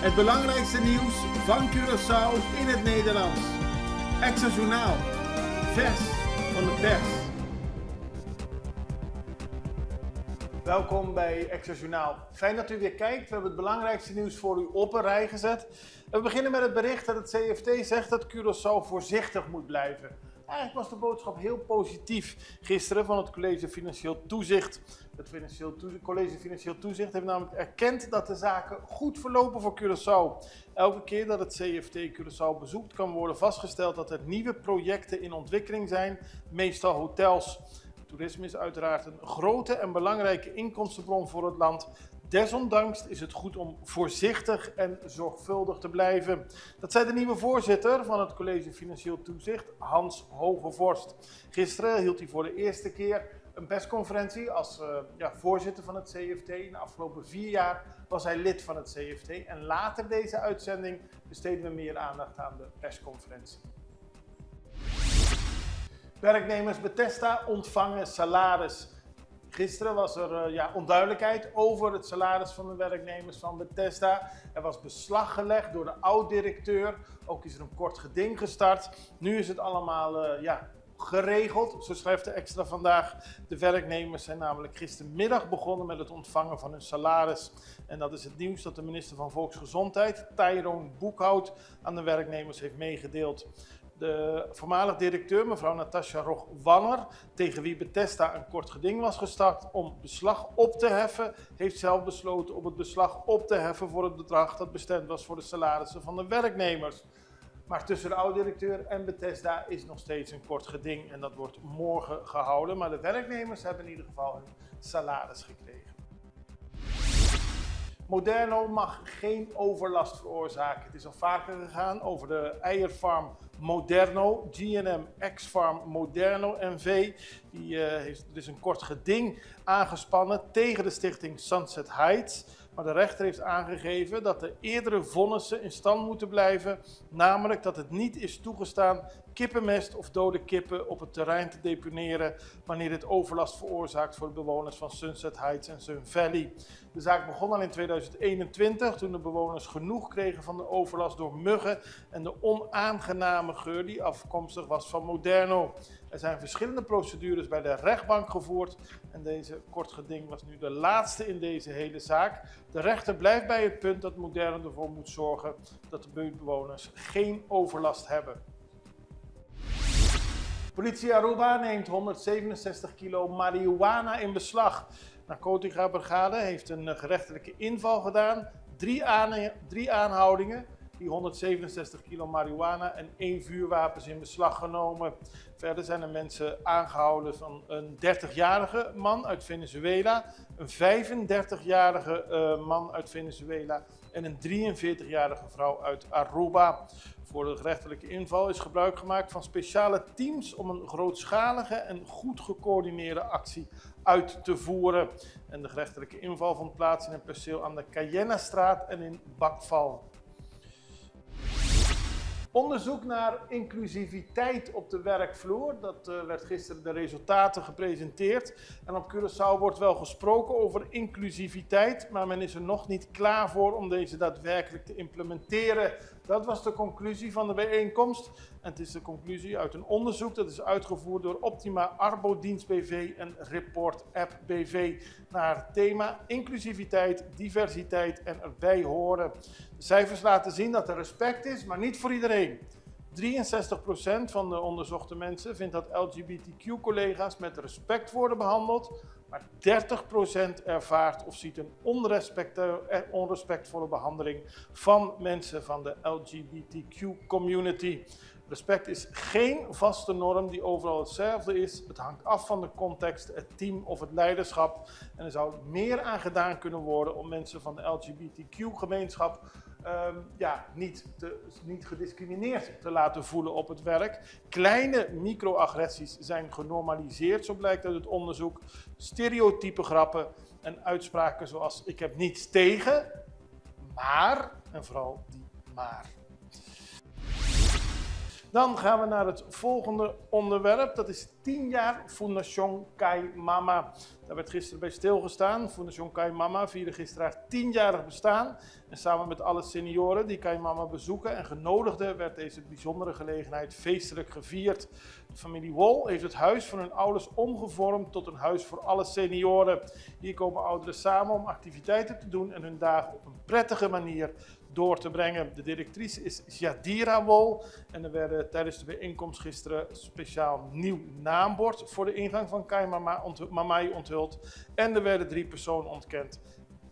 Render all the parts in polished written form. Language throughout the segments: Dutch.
Het belangrijkste nieuws van Curaçao in het Nederlands. Extra Journaal. Vers van de pers. Welkom bij Extra Journaal. Fijn dat u weer kijkt. We hebben het belangrijkste nieuws voor u op een rij gezet. We beginnen met het bericht dat het CFT zegt dat Curaçao voorzichtig moet blijven. Eigenlijk was de boodschap heel positief gisteren van het College Financieel Toezicht. Het College Financieel Toezicht heeft namelijk erkend dat de zaken goed verlopen voor Curaçao. Elke keer dat het CFT Curaçao bezoekt kan worden vastgesteld dat er nieuwe projecten in ontwikkeling zijn, meestal hotels. Toerisme is uiteraard een grote en belangrijke inkomstenbron voor het land. Desondanks is het goed om voorzichtig en zorgvuldig te blijven. Dat zei de nieuwe voorzitter van het College Financieel Toezicht, Hans Hogevorst. Gisteren hield hij voor de eerste keer een persconferentie als voorzitter van het CFT. In de afgelopen 4 jaar was hij lid van het CFT. En later deze uitzending besteden we meer aandacht aan de persconferentie. Werknemers Bethesda ontvangen salaris. Gisteren was er onduidelijkheid over het salaris van de werknemers van Bethesda. Er was beslag gelegd door de oud-directeur. Ook is er een kort geding gestart. Nu is het allemaal geregeld. Zo schrijft de Extra vandaag. De werknemers zijn namelijk gistermiddag begonnen met het ontvangen van hun salaris. En dat is het nieuws dat de minister van Volksgezondheid, Tyrone Boekhout, aan de werknemers heeft meegedeeld. De voormalig directeur, mevrouw Natasja Rog-Wanner, tegen wie Bethesda een kort geding was gestart om beslag op te heffen, heeft zelf besloten om het beslag op te heffen voor het bedrag dat bestemd was voor de salarissen van de werknemers. Maar tussen de oud-directeur en Bethesda is nog steeds een kort geding en dat wordt morgen gehouden. Maar de werknemers hebben in ieder geval hun salaris gekregen. Moderno mag geen overlast veroorzaken. Het is al vaker gegaan over de eierfarm Moderno, G&M X-Farm Moderno NV. Er is een kort geding aangespannen tegen de stichting Sunset Heights. Maar de rechter heeft aangegeven dat de eerdere vonnissen in stand moeten blijven. Namelijk dat het niet is toegestaan kippenmest of dode kippen op het terrein te deponeren wanneer dit overlast veroorzaakt voor de bewoners van Sunset Heights en Sun Valley. De zaak begon al in 2021 toen de bewoners genoeg kregen van de overlast door muggen en de onaangename geur die afkomstig was van Moderno. Er zijn verschillende procedures bij de rechtbank gevoerd en deze kort geding was nu de laatste in deze hele zaak. De rechter blijft bij het punt dat Moderno ervoor moet zorgen dat de buurtbewoners geen overlast hebben. Politie Aruba neemt 167 kilo marihuana in beslag. Narcotica Brigade heeft een gerechtelijke inval gedaan. 3 aanhoudingen, die 167 kilo marihuana en 1 vuurwapens in beslag genomen. Verder zijn er mensen aangehouden van een 30-jarige man uit Venezuela, een 35-jarige man uit Venezuela en een 43-jarige vrouw uit Aruba. Voor de gerechtelijke inval is gebruik gemaakt van speciale teams om een grootschalige en goed gecoördineerde actie uit te voeren. En de gerechtelijke inval vond plaats in een perceel aan de Cayenne-straat en in Bakval. Onderzoek naar inclusiviteit op de werkvloer, dat werd gisteren de resultaten gepresenteerd. En op Curaçao wordt wel gesproken over inclusiviteit, maar men is er nog niet klaar voor om deze daadwerkelijk te implementeren. Dat was de conclusie van de bijeenkomst. En het is de conclusie uit een onderzoek dat is uitgevoerd door Optima Arbodienst BV en Report App BV naar het thema inclusiviteit, diversiteit en erbij horen. De cijfers laten zien dat er respect is, maar niet voor iedereen. 63% van de onderzochte mensen vindt dat LGBTQ-collega's met respect worden behandeld, maar 30% ervaart of ziet een onrespectvolle behandeling van mensen van de LGBTQ-community. Respect is geen vaste norm die overal hetzelfde is. Het hangt af van de context, het team of het leiderschap. En er zou meer aan gedaan kunnen worden om mensen van de LGBTQ-gemeenschap niet gediscrimineerd te laten voelen op het werk. Kleine microagressies zijn genormaliseerd, zo blijkt uit het onderzoek. Stereotype grappen en uitspraken zoals ik heb niets tegen, maar, en vooral die maar. Dan gaan we naar het volgende onderwerp. Dat is 10 jaar Fundación Kai Mama. Daar werd gisteren bij stilgestaan. Fundación Kai Mama vierde gisteren haar 10-jarig bestaan. En samen met alle senioren die Kai Mama bezoeken en genodigden werd deze bijzondere gelegenheid feestelijk gevierd. De familie Wol heeft het huis van hun ouders omgevormd tot een huis voor alle senioren. Hier komen ouderen samen om activiteiten te doen en hun dagen op een prettige manier door te brengen. De directrice is Jadira Wol en er werden tijdens de bijeenkomst gisteren speciaal nieuw naambord voor de ingang van Kai Mamai onthuld. En er werden 3 personen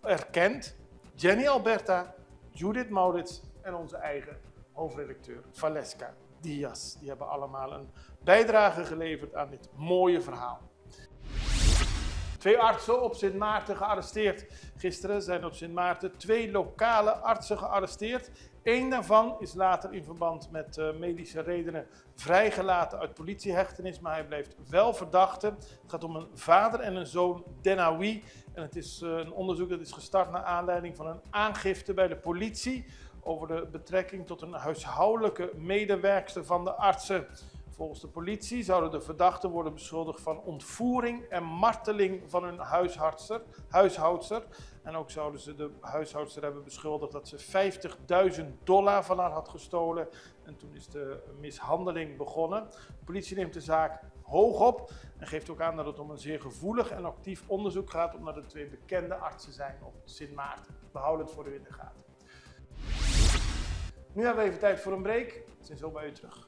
erkend. Jenny Alberta, Judith Maurits en onze eigen hoofdredacteur Valeska Diaz. Die hebben allemaal een bijdrage geleverd aan dit mooie verhaal. 2 artsen op Sint Maarten gearresteerd. Gisteren zijn op Sint Maarten 2 lokale artsen gearresteerd. 1 daarvan is later in verband met medische redenen vrijgelaten uit politiehechtenis, maar hij blijft wel verdachte. Het gaat om een vader en een zoon Denawi. En het is een onderzoek dat is gestart naar aanleiding van een aangifte bij de politie over de betrekking tot een huishoudelijke medewerkster van de artsen. Volgens de politie zouden de verdachten worden beschuldigd van ontvoering en marteling van hun huishoudster. En ook zouden ze de huishoudster hebben beschuldigd dat ze $50.000 van haar had gestolen. En toen is de mishandeling begonnen. De politie neemt de zaak hoog op en geeft ook aan dat het om een zeer gevoelig en actief onderzoek gaat, omdat het 2 bekende artsen zijn op Sint Maarten. We houden het voor u in de gaten. Nu hebben we even tijd voor een break. We zijn zo bij u terug.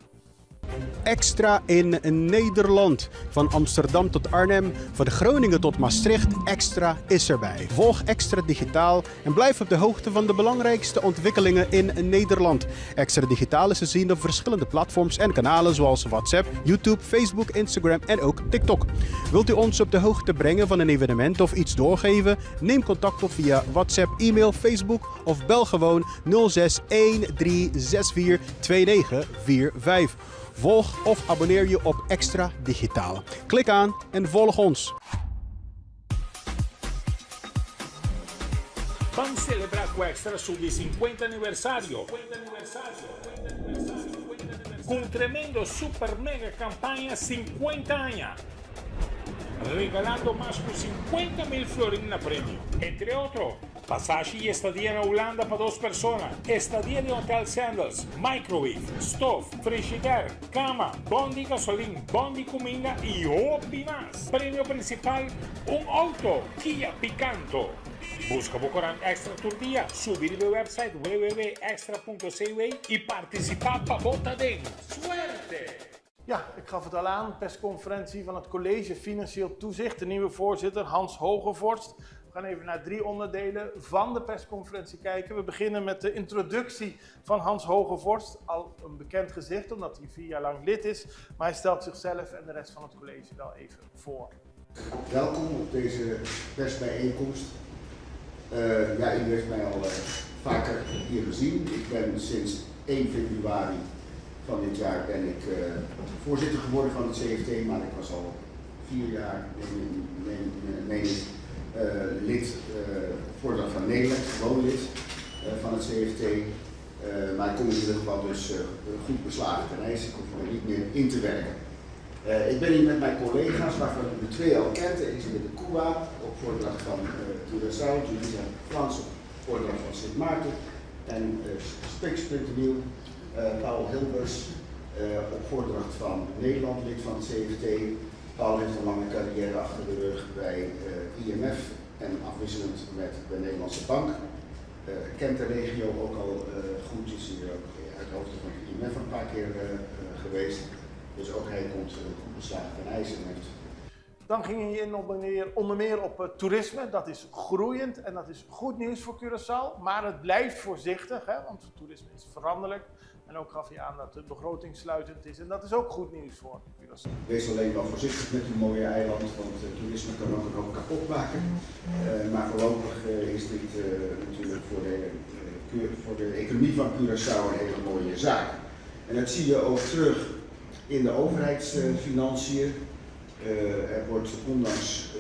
Extra in Nederland. Van Amsterdam tot Arnhem, van Groningen tot Maastricht, Extra is erbij. Volg Extra Digitaal en blijf op de hoogte van de belangrijkste ontwikkelingen in Nederland. Extra Digitaal is te zien op verschillende platforms en kanalen zoals WhatsApp, YouTube, Facebook, Instagram en ook TikTok. Wilt u ons op de hoogte brengen van een evenement of iets doorgeven? Neem contact op via WhatsApp, e-mail, Facebook of bel gewoon 06 1364 2945. Volg of abonneer je op Extra Digitaal. Klik aan en volg ons. Vamos celebrar com Extra su 50 aniversario. Com un tremendo super mega campaña 50 años. Regalando más de 50.000 florines a premio. Entre otros, pasaje y estadía en Holanda para 2 personas. Estadía de Hotel Sandals, microwave, stove, frigider, cama, bondi gasolina, bondi comida y hobby más. Premio principal, un auto Kia Picanto. Busca Bocorán Extra Turdia, subir de website www.extra.cw y participar para Bota Den. Suerte! Ja, ik gaf het al aan, persconferentie van het College Financieel Toezicht. De nieuwe voorzitter Hans Hogevorst. We gaan even naar 3 onderdelen van de persconferentie kijken. We beginnen met de introductie van Hans Hogevorst. Al een bekend gezicht, omdat hij 4 jaar lang lid is. Maar hij stelt zichzelf en de rest van het college wel even voor. Welkom op deze persbijeenkomst. U heeft mij al vaker hier gezien. Ik ben sinds 1 februari van dit jaar ben ik voorzitter geworden van het CFT, maar ik was al 4 jaar lid voordat van Nederland, gewoon lid van het CFT. Maar ik kom in ieder geval dus goed beslagen ten ijs. Ik hoef er niet meer in te werken. Ik ben hier met mijn collega's, waarvan u de 2 al kent. Elisabeth Koua op voordracht van Curaçao, Julissa Frans op voordracht van Sint Maarten en spiksplinternieuw Paul Hilbers op voordracht van Nederland, lid van het CFT. Paul heeft een lange carrière achter de rug bij IMF en afwisselend met de Nederlandse Bank. Kent de regio ook al goed, is hier ook uit de hoofde van het IMF een paar keer geweest. Dus ook hij komt goed beslagen ten ijs en heeft. Dan ging hij in onder meer op toerisme. Dat is groeiend en dat is goed nieuws voor Curaçao. Maar het blijft voorzichtig, hè, want toerisme is veranderlijk. En ook gaf hij aan dat de begroting sluitend is. En dat is ook goed nieuws voor Curaçao. Wees alleen wel voorzichtig met uw mooie eiland, want toerisme kan ook een hoop kapot maken. Maar voorlopig is dit natuurlijk voor de economie van Curaçao een hele mooie zaak. En dat zie je ook terug in de overheidsfinanciën. Er wordt ondanks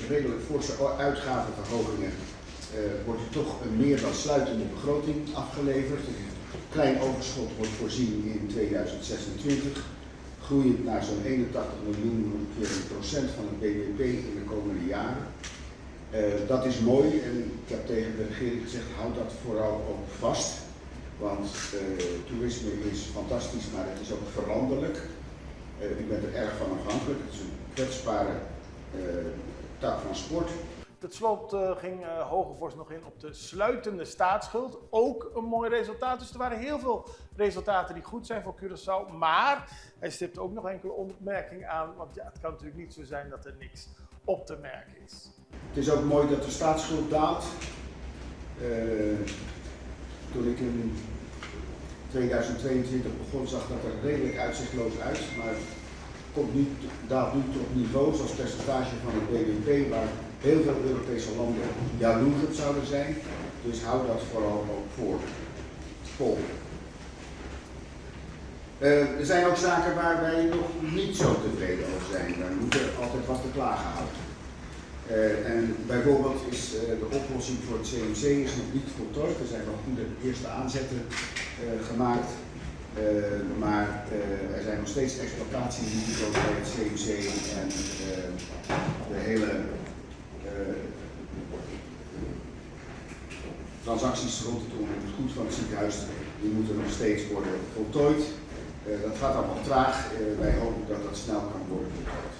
redelijk forse uitgavenverhogingen wordt er toch een meer dan sluitende begroting afgeleverd. Een klein overschot wordt voorzien in 2026, groeiend naar zo'n 81 miljoen, ongeveer 1% van het BBP in de komende jaren. Dat is mooi en ik heb tegen de regering gezegd, houd dat vooral ook vast. Want toerisme is fantastisch, maar het is ook veranderlijk. Ik ben er erg van afhankelijk. Het is een kwetsbare tak van sport. Tot slot ging Hogevorst nog in op de sluitende staatsschuld. Ook een mooi resultaat. Dus er waren heel veel resultaten die goed zijn voor Curaçao. Maar hij stipte ook nog enkele opmerkingen aan. Want ja, het kan natuurlijk niet zo zijn dat er niks op te merken is. Het is ook mooi dat de staatsschuld daalt. Toen ik in 2022 begon, zag dat er redelijk uitzichtloos uit. Maar daalt nu tot niveaus als percentage van het BBP, waar heel veel Europese landen jaloers op zouden zijn. Dus hou dat vooral ook vol. Er zijn ook zaken waar wij nog niet zo tevreden over zijn. Daar moet er altijd wat te klagen houden. En bijvoorbeeld is de oplossing voor het CMC is nog niet voltooid. Er zijn nog goede eerste aanzetten gemaakt. Maar er zijn nog steeds exploitatierisico's bij het CMC en de hele transacties rondom het goed van het ziekenhuis, die moeten nog steeds worden voltooid. Dat gaat allemaal traag. Wij hopen dat dat snel kan worden voltooid.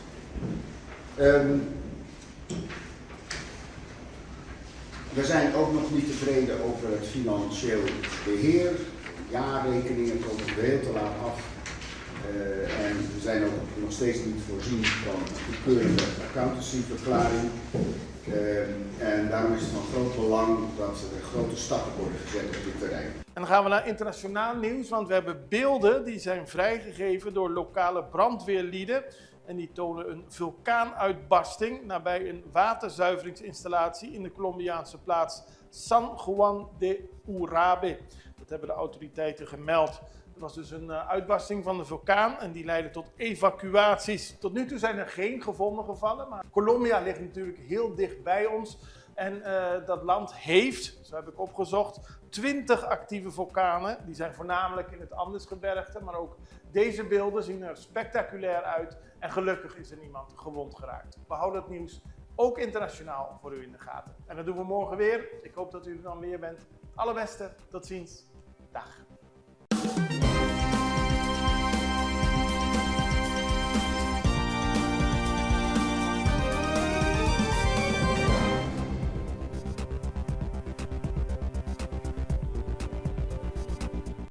We zijn ook nog niet tevreden over het financieel beheer. Jaarrekeningen komen veel te laat af. En we zijn ook nog steeds niet voorzien van een keurige accountancyverklaring. En daarom is het van groot belang dat er grote stappen worden gezet op dit terrein. En dan gaan we naar internationaal nieuws, want we hebben beelden die zijn vrijgegeven door lokale brandweerlieden. En die tonen een vulkaanuitbarsting nabij een waterzuiveringsinstallatie in de Colombiaanse plaats San Juan de Urabe. Dat hebben de autoriteiten gemeld. Er was dus een uitbarsting van de vulkaan en die leidde tot evacuaties. Tot nu toe zijn er geen gevonden gevallen, maar Colombia ligt natuurlijk heel dicht bij ons. En dat land heeft, zo heb ik opgezocht, 20 actieve vulkanen. Die zijn voornamelijk in het Andesgebergte, maar ook deze beelden zien er spectaculair uit. En gelukkig is er niemand gewond geraakt. We houden het nieuws ook internationaal voor u in de gaten. En dat doen we morgen weer. Ik hoop dat u er dan weer bent. Allerbeste, tot ziens. Dag.